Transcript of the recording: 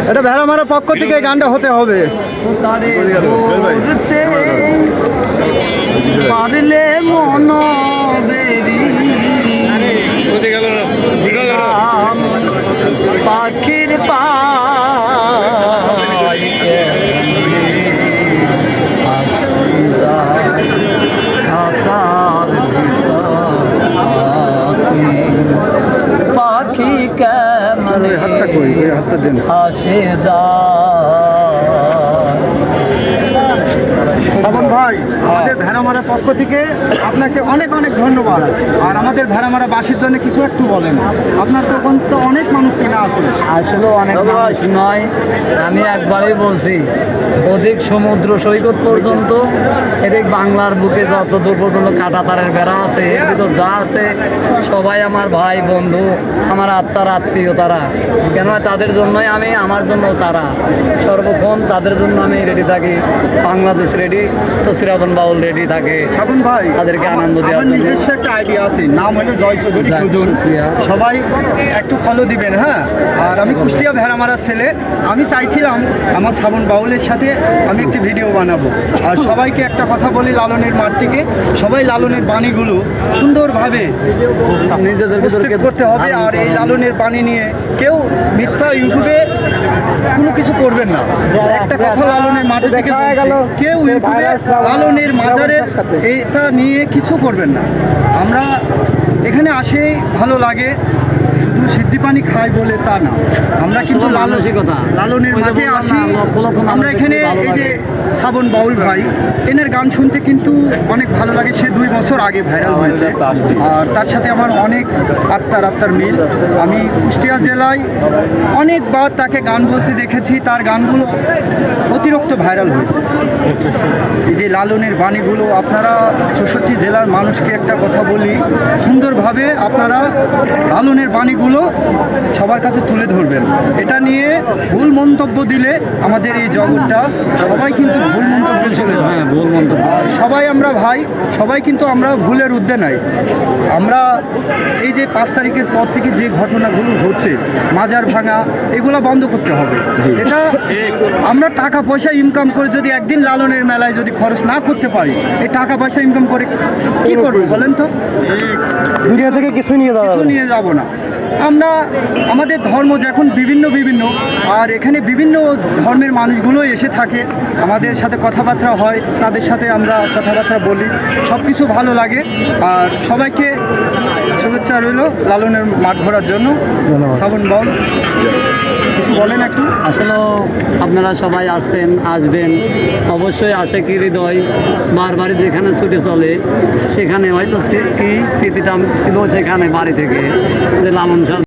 এটা ভেড়ামারা পক্ষ থেকে গানটা হতে হবে। পারলে মন বেরি পাখির পাখি কেমন আসে যা। শ্রাবণ ভাই, আমাদের ভেড়ামারা পক্ষ থেকে আপনাকে অনেক অনেক ধন্যবাদ। আর আমাদের ভেড়ামারা বাসীর জন্য কিছু একটু বলেন। আপনার তখন তো অনেক মানুষ চেনা আছে। আসলে অনেক মানুষ নয়, আমি একবারেই বলছি অধিক সমুদ্র সৈকত পর্যন্ত এদিক বাংলার বুকে যত দূর পর্যন্ত কাঁটাতারের বেড়া আছে এর ভিতর যা আছে সবাই আমার ভাই বন্ধু, আমার আত্মার আত্মীয় তারা। কেন তাদের জন্যই আমি, আমার জন্য তারা, সর্বক্ষণ তাদের জন্য আমি রেডি থাকি। বাংলাদেশ রেডি তো শ্রাবণ বাউল রেডি থাকে। শ্রাবণ ভাই, তাদেরকে আনন্দ দেওয়ার জন্য নিজস্ব একটা আইডিয়া আছে, নাম হলো জয় চৌধুরী সুজন। সবাই একটু ফলো দিবেন, হ্যাঁ। আর আমি কুষ্টিয়া ভেড়ামারার ছেলে। আমি চাইছিলাম আমার শ্রাবণ বাউলের সাথে আমি একটি ভিডিও বানাবো। আর সবাইকে একটা কথা বলি, লালনের মাঠ থেকে সবাই লালনের বাণীগুলো সুন্দরভাবে নিজেদের উপস্থিত করতে হবে। আর এই লালনের বাণী নিয়ে কেউ মিথ্যা ইউটিউবে কোনো কিছু করবেন না। একটা কথা লালনের মাঠে থেকে বলছি, কেউ ইউটিউবে লালনের মাজারের এটা নিয়ে কিছু করবেন না। আমরা এখানে আসে ভালো লাগে, শুধু সিদ্ধি পানি খাই বলে তা না। আমরা কিন্তু লালনের মাঠে আসি। আমরা এখানে এই যে শ্রাবণ বাউল ভাই, এনার গান শুনতে কিন্তু অনেক ভালো লাগে। সে 2 বছর আগে ভাইরাল হয়েছে। আর তার সাথে আমার অনেক আত্মার মিল। আমি কুষ্টিয়া জেলায় অনেকবার তাকে গান বলতে দেখেছি। তার গানগুলো অতিরিক্ত ভাইরাল হয়েছে। এই যে লালনের বাণীগুলো আপনারা 64 জেলার মানুষকে একটা কথা বলি, সুন্দরভাবে আপনারা লালনের বাণীগুলো সবার কাছে তুলে ধরবেন। এটা নিয়ে ভুল মন্তব্য দিলে আমাদের এই জগৎটা সবাই কিন্তু ভুল মন্তব্য চলে যায়। ভুল মন্তব্য। আর সবাই আমরা ভাই, সবাই কিন্তু আমরা ভুলের ঊর্ধ্বে নাই। আমরা এই যে 5 তারিখের পর থেকে যে ঘটনাগুলো হচ্ছে, মাজার ভাঙা, এগুলো বন্ধ করতে হবে। এটা আমরা টাকা পয়সা ইনকাম করে যদি একদিন লালনের মেলায় যদি খরচ না করতে পারি, এই টাকা পয়সা ইনকাম করে কি করবো বলেন তো? দুনিয়া থেকে কিছু নিয়ে যাব না। আমরা আমাদের ধর্ম যখন বিভিন্ন আর এখানে বিভিন্ন ধর্মের মানুষগুলো এসে থাকে, আমাদের সাথে কথাবার্তা হয়, তাদের সাথে আমরা কথাবার্তা বলি, সব কিছু ভালো লাগে। আর সবাইকে শুভেচ্ছা রইল লালনের মাঠ ঘোরার জন্য। শ্রাবণ বাউল কিছু বলেন একটু। আসলে আপনারা সবাই আসছেন, আসবেন অবশ্যই। আশিকি হৃদয় বারবার যেখানে ছুটে চলে সেখানে হয়তো কি স্মৃতিটা ছিল সেখানে বাড়ি থেকে যে লালন